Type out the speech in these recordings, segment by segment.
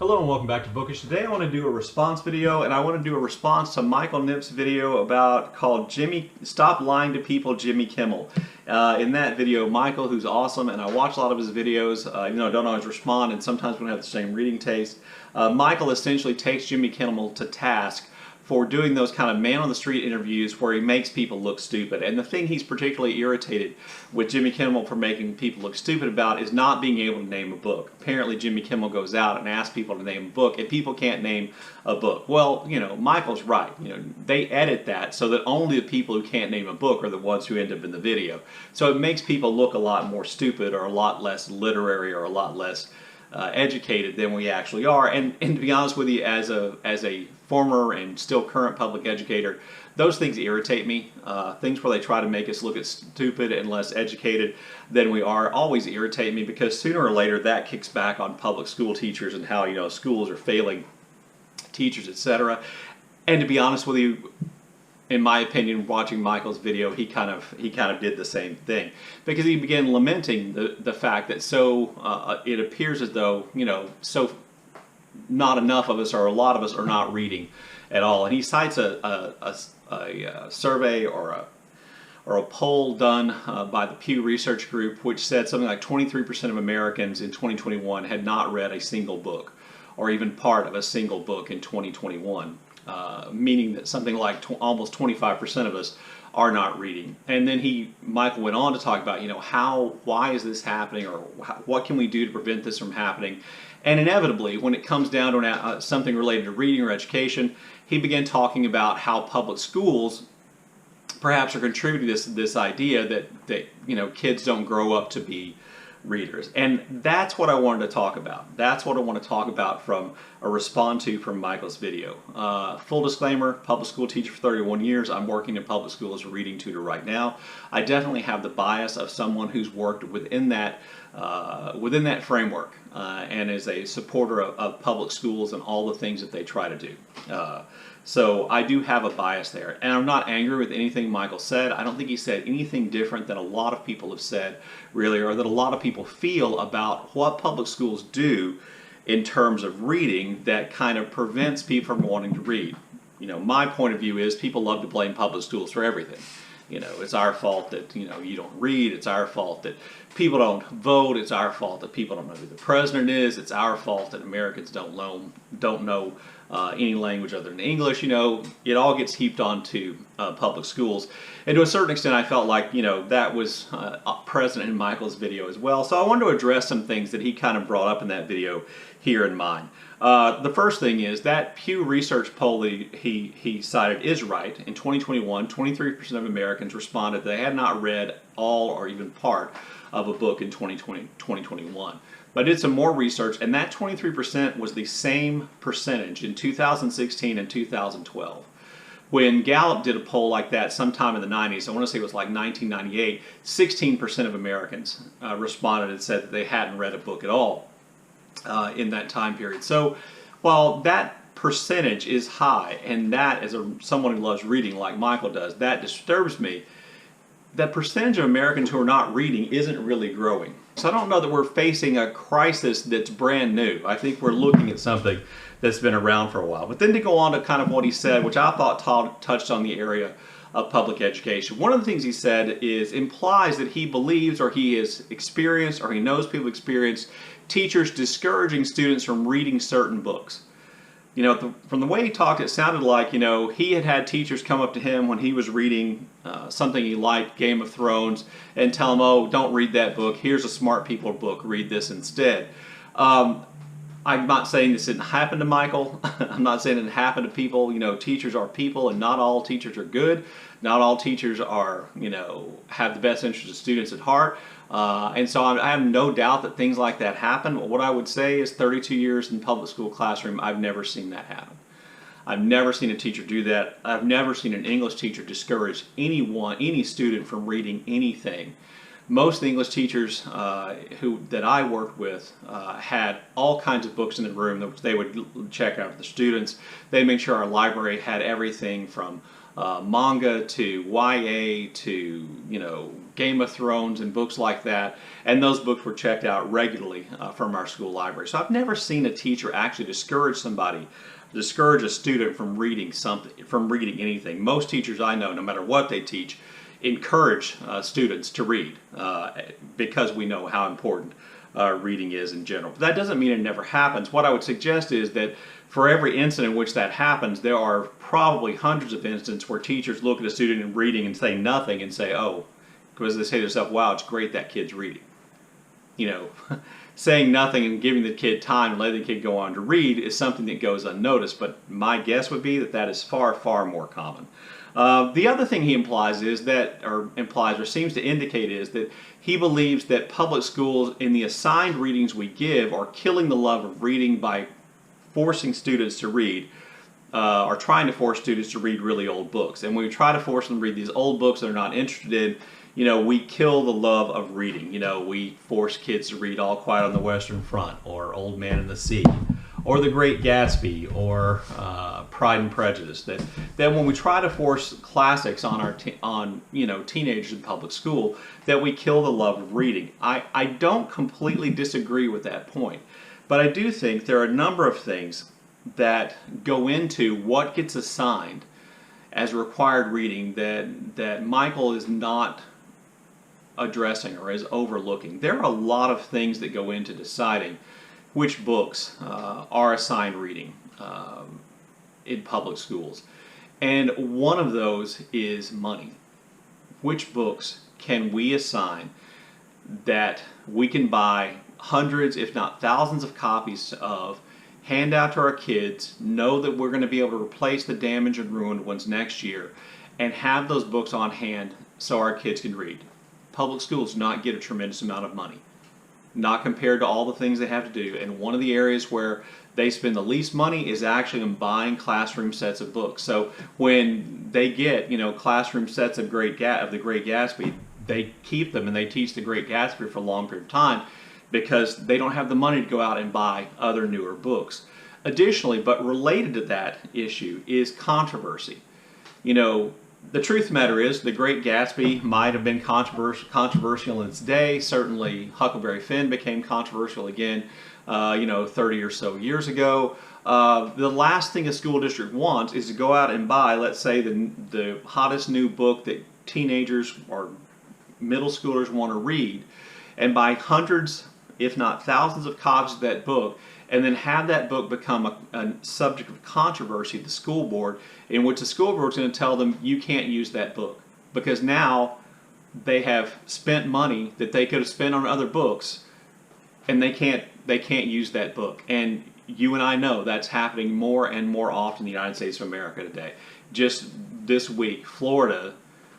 Hello and welcome back to Bookish. Today I want to do a response video, and I want to do a response to Michael Knipp's video called Stop Lying to People, Jimmy Kimmel. In that video, Michael, who's awesome, and I watch a lot of his videos, even though I don't always respond, and sometimes we don't have the same reading taste, Michael essentially takes Jimmy Kimmel to task for doing those kind of man-on-the-street interviews where he makes people look stupid. And the thing he's particularly irritated with Jimmy Kimmel for making people look stupid about is not being able to name a book. Apparently Jimmy Kimmel goes out and asks people to name a book, and people can't name a book. Well, Michael's right. They edit that so that only the people who can't name a book are the ones who end up in the video. So it makes people look a lot more stupid, or a lot less literary, or a lot less educated than we actually are. And to be honest with you, as a former and still current public educator, those things irritate me. Things where they try to make us look stupid and less educated than we are always irritate me, because sooner or later that kicks back on public school teachers and how schools are failing teachers, etc. And to be honest with you, in my opinion, watching Michael's video, he kind of did the same thing, because he began lamenting the fact that it appears as though so not enough of us, or a lot of us, are not reading at all. And he cites a survey or a poll done by the Pew Research Group, which said something like 23% of Americans in 2021 had not read a single book, or even part of a single book in 2021. Meaning that something like almost 25% of us are not reading. And then Michael went on to talk about, why is this happening, or what can we do to prevent this from happening? And inevitably, when it comes down to something related to reading or education, he began talking about how public schools perhaps are contributing to this idea that kids don't grow up to be readers. And that's what I wanted to talk about. That's what I want to talk about from Michael's video. Full disclaimer, public school teacher for 31 years. I'm working in public school as a reading tutor right now. I definitely have the bias of someone who's worked within that framework and is a supporter of public schools and all the things that they try to do. So I do have a bias there, and I'm not angry with anything Michael said. I don't think he said anything different than a lot of people have said, really, or that a lot of people feel about what public schools do in terms of reading that kind of prevents people from wanting to read. My point of view is people love to blame public schools for everything. It's our fault that you don't read. It's our fault that people don't vote. It's our fault that people don't know who the president is. It's our fault that Americans don't know any language other than English. It all gets heaped onto public schools, and to a certain extent, I felt like that was present in Michael's video as well. So I wanted to address some things that he kind of brought up in that video here in mine. The first thing is that Pew Research poll that he cited is right. In 2021, 23% of Americans responded they had not read all or even part of a book in 2021. But I did some more research, and that 23% was the same percentage in 2016 and 2012. When Gallup did a poll like that sometime in the 90s, I want to say it was like 1998, 16% of Americans responded and said that they hadn't read a book at all in that time period. So while that percentage is high, and that as someone who loves reading like Michael does, that disturbs me, that percentage of Americans who are not reading isn't really growing. So I don't know that we're facing a crisis that's brand new. I think we're looking at something that's been around for a while. But then to go on to kind of what he said, which I thought touched on the area of public education. One of the things he said implies that he believes, or he has experienced, or he knows people experience teachers discouraging students from reading certain books. From the way he talked, it sounded like, he had teachers come up to him when he was reading something he liked, Game of Thrones, and tell him, oh, don't read that book. Here's a smart people book. Read this instead. I'm not saying this didn't happen to Michael. I'm not saying it didn't happen to people. Teachers are people, and not all teachers are good. Not all teachers are, have the best interest of students at heart. And so I have no doubt that things like that happen. But what I would say is 32 years in public school classroom, I've never seen that happen. I've never seen a teacher do that. I've never seen an English teacher discourage any student from reading anything. Most English teachers that I worked with had all kinds of books in the room that they would check out for the students. They made sure our library had everything from manga to YA to Game of Thrones and books like that, and those books were checked out regularly from our school library. So I've never seen a teacher actually discourage a student from reading something, from reading anything. Most teachers I know, no matter what they teach, encourage students to read because we know how important reading is in general. But that doesn't mean it never happens. What I would suggest is that for every incident in which that happens, there are probably hundreds of instances where teachers look at a student in reading and say nothing and say, oh, because they say to themselves, wow, it's great that kid's reading. You know, saying nothing and giving the kid time and letting the kid go on to read is something that goes unnoticed, but my guess would be that that is far, far more common. The other thing he implies is that, or seems to indicate is that he believes that public schools in the assigned readings we give are killing the love of reading by forcing students to read, or trying to force students to read really old books. And when we try to force them to read these old books they're not interested in, you know, we kill the love of reading. You know, we force kids to read All Quiet on the Western Front, or Old Man and the Sea, or The Great Gatsby, or Pride and Prejudice. That when we try to force classics on teenagers in public school, that we kill the love of reading. I don't completely disagree with that point, but I do think there are a number of things that go into what gets assigned as required reading that Michael is not addressing or is overlooking. There are a lot of things that go into deciding which books are assigned reading in public schools. And one of those is money. Which books can we assign that we can buy hundreds, if not thousands of copies of, hand out to our kids, know that we're going to be able to replace the damaged and ruined ones next year, and have those books on hand so our kids can read. Public schools do not get a tremendous amount of money, not compared to all the things they have to do. And one of the areas where they spend the least money is actually in buying classroom sets of books. So when they get, you know, classroom sets of The Great Gatsby, they keep them and they teach The Great Gatsby for a long period of time because they don't have the money to go out and buy other newer books. Additionally, but related to that issue, is controversy. You know, the truth of the matter is The Great Gatsby might have been controversial in its day. Certainly Huckleberry Finn became controversial again 30 or so years ago. The last thing a school district wants is to go out and buy, let's say, the hottest new book that teenagers or middle schoolers want to read, and buy hundreds, if not thousands of copies of that book, and then have that book become a subject of controversy at the school board, in which the school board is going to tell them you can't use that book because now they have spent money that they could have spent on other books, and they can't use that book. And you and I know that's happening more and more often in the United States of America today. Just this week, Florida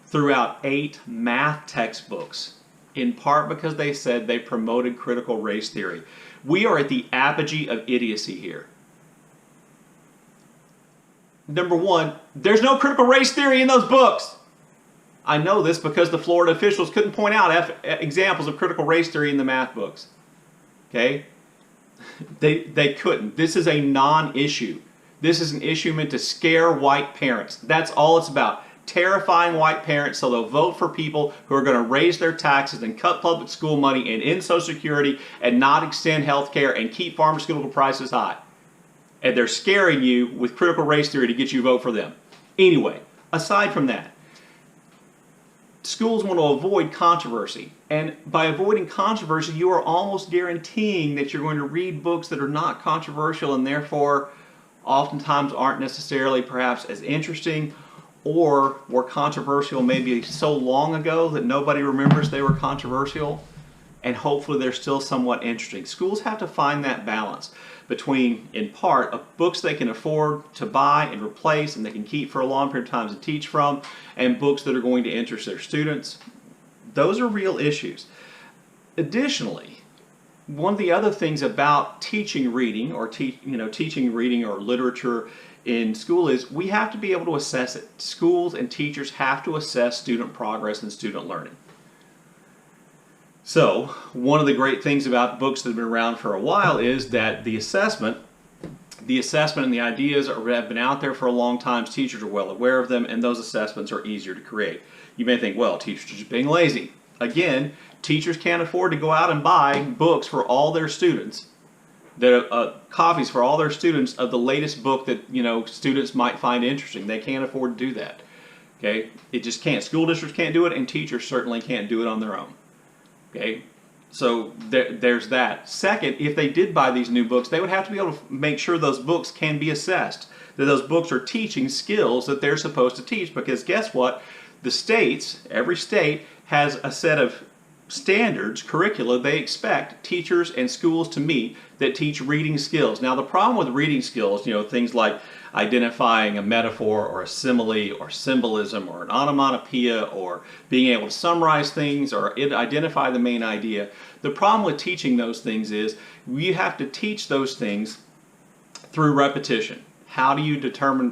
threw out 8 math textbooks, in part because they said they promoted critical race theory. We are at the apogee of idiocy here. Number one, there's no critical race theory in those books. I know this because the Florida officials couldn't point out examples of critical race theory in the math books. Okay? They couldn't. This is a non-issue. This is an issue meant to scare white parents. That's all it's about. Terrifying white parents so they'll vote for people who are going to raise their taxes and cut public school money and end Social Security and not extend health care and keep pharmaceutical prices high. And they're scaring you with critical race theory to get you to vote for them. Anyway, aside from that, schools want to avoid controversy. And by avoiding controversy, you are almost guaranteeing that you're going to read books that are not controversial and therefore oftentimes aren't necessarily perhaps as interesting, or were controversial maybe so long ago that nobody remembers they were controversial, and hopefully they're still somewhat interesting. Schools have to find that balance between, in part, books they can afford to buy and replace and they can keep for a long period of time to teach from, and books that are going to interest their students. Those are real issues. Additionally, one of the other things about teaching reading or teaching reading or literature in school is we have to be able to assess it. Schools and teachers have to assess student progress and student learning. So one of the great things about books that have been around for a while is that the assessment and the ideas have been out there for a long time. Teachers are well aware of them, and those assessments are easier to create. You may think, well, teachers are just being lazy. Again, teachers can't afford to go out and buy books for all their students, copies for all their students of the latest book that students might find interesting. They can't afford to do that. Okay, it just can't. School districts can't do it, and teachers certainly can't do it on their own. Okay, so there's that. Second, if they did buy these new books, they would have to be able to make sure those books can be assessed, that those books are teaching skills that they're supposed to teach, because guess what? The states, every state has a set of standards, curricula they expect teachers and schools to meet that teach reading skills. Now the problem with reading skills, things like identifying a metaphor or a simile or symbolism or an onomatopoeia or being able to summarize things or identify the main idea. The problem with teaching those things is you have to teach those things through repetition. How do you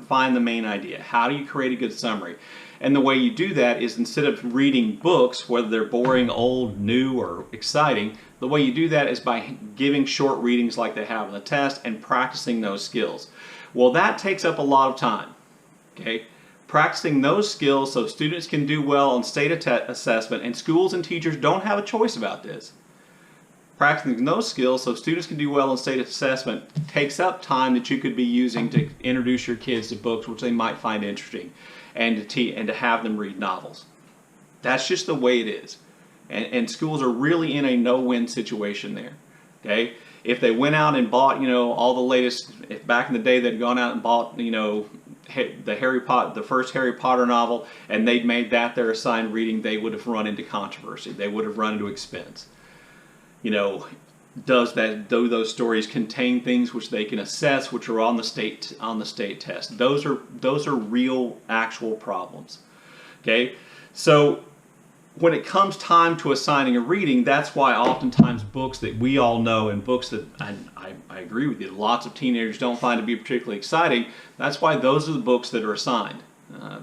find the main idea? How do you create a good summary? And the way you do that is, instead of reading books, whether they're boring, old, new, or exciting, the way you do that is by giving short readings like they have on the test and practicing those skills. Well, that takes up a lot of time. Okay? Practicing those skills so students can do well on state assessment, and schools and teachers don't have a choice about this. Practicing those skills so students can do well on state assessment takes up time that you could be using to introduce your kids to books which they might find interesting, and to have them read novels. That's just the way it is. And schools are really in a no-win situation there. Okay? If they went out and bought, all the latest, if back in the day they'd gone out and bought, the first Harry Potter novel, and they'd made that their assigned reading, they would have run into controversy. They would have run into expense. Do those stories contain things which they can assess, which are on the state test? Those are real, actual problems. Okay, so when it comes time to assigning a reading, that's why oftentimes books that we all know, and books that I agree with you, lots of teenagers don't find to be particularly exciting. That's why those are the books that are assigned,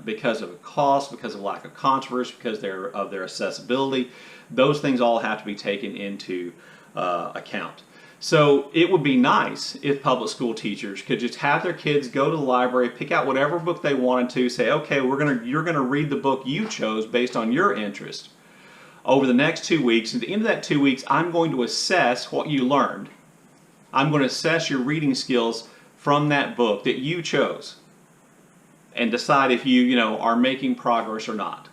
because of cost, because of lack of controversy, because of their accessibility. Those things all have to be taken into account. So it would be nice if public school teachers could just have their kids go to the library, pick out whatever book they wanted to, say, okay, you're gonna read the book you chose based on your interest over the next 2 weeks. At the end of that 2 weeks, I'm going to assess what you learned. I'm going to assess your reading skills from that book that you chose, and decide if you are making progress or not.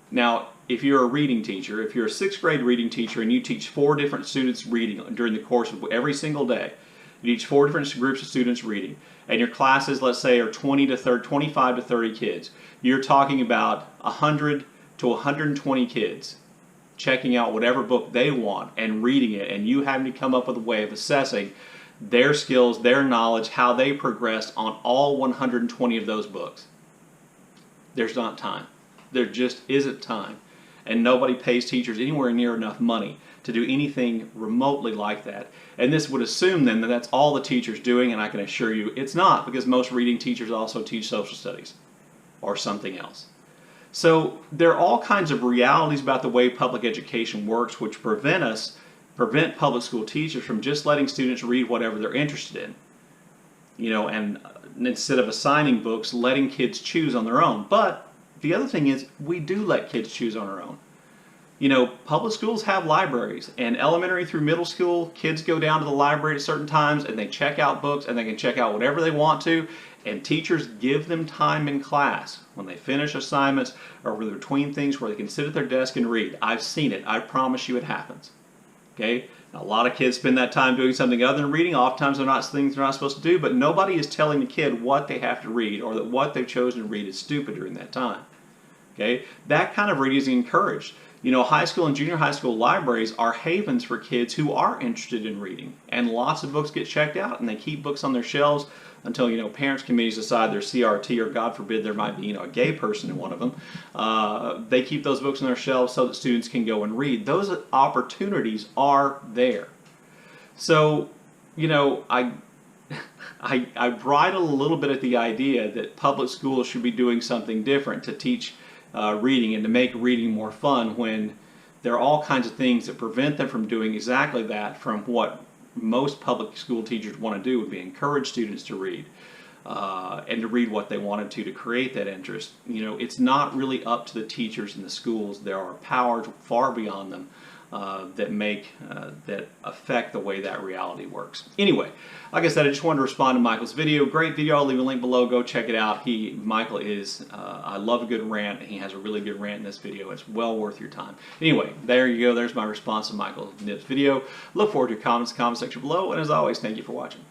Now, if you're a reading teacher, if you're a 6th grade reading teacher and you teach 4 different students reading during the course of every single day, you teach 4 different groups of students reading, and your classes, let's say, are 25 to 30 kids, you're talking about 100 to 120 kids checking out whatever book they want and reading it, and you having to come up with a way of assessing their skills, their knowledge, how they progressed on all 120 of those books. There's not time. There just isn't time. And nobody pays teachers anywhere near enough money to do anything remotely like that. And this would assume then that that's all the teacher's doing, and I can assure you it's not, because most reading teachers also teach social studies or something else. So there are all kinds of realities about the way public education works which prevent public school teachers from just letting students read whatever they're interested in. And instead of assigning books, letting kids choose on their own. But the other thing is, we do let kids choose on their own. Public schools have libraries, and elementary through middle school, kids go down to the library at certain times and they check out books, and they can check out whatever they want to, and teachers give them time in class when they finish assignments or between things where they can sit at their desk and read. I've seen it. I promise you it happens. Okay? Now, a lot of kids spend that time doing something other than reading. Oftentimes they're not things they're not supposed to do, but nobody is telling the kid what they have to read or that what they've chosen to read is stupid during that time. Okay? That kind of reading is encouraged. High school and junior high school libraries are havens for kids who are interested in reading, and lots of books get checked out, and they keep books on their shelves until parents' committees decide they're CRT, or God forbid there might be a gay person in one of them. They keep those books on their shelves so that students can go and read. Those opportunities are there. So I bridle a little bit at the idea that public schools should be doing something different to teach reading and to make reading more fun, when there are all kinds of things that prevent them from doing exactly that from what most public school teachers want to do, would be encourage students to read. and to read what they wanted to create that interest. You know, it's not really up to the teachers in the schools. There are powers far beyond them that affect the way that reality works. Anyway, like I said, I just wanted to respond to Michael's video. Great video. I'll leave a link below. Go check it out. Michael is, I love a good rant, and he has a really good rant in this video. It's well worth your time. Anyway, there you go. There's my response to Michael Knipp's video. Look forward to your comments in the comment section below, and as always, thank you for watching.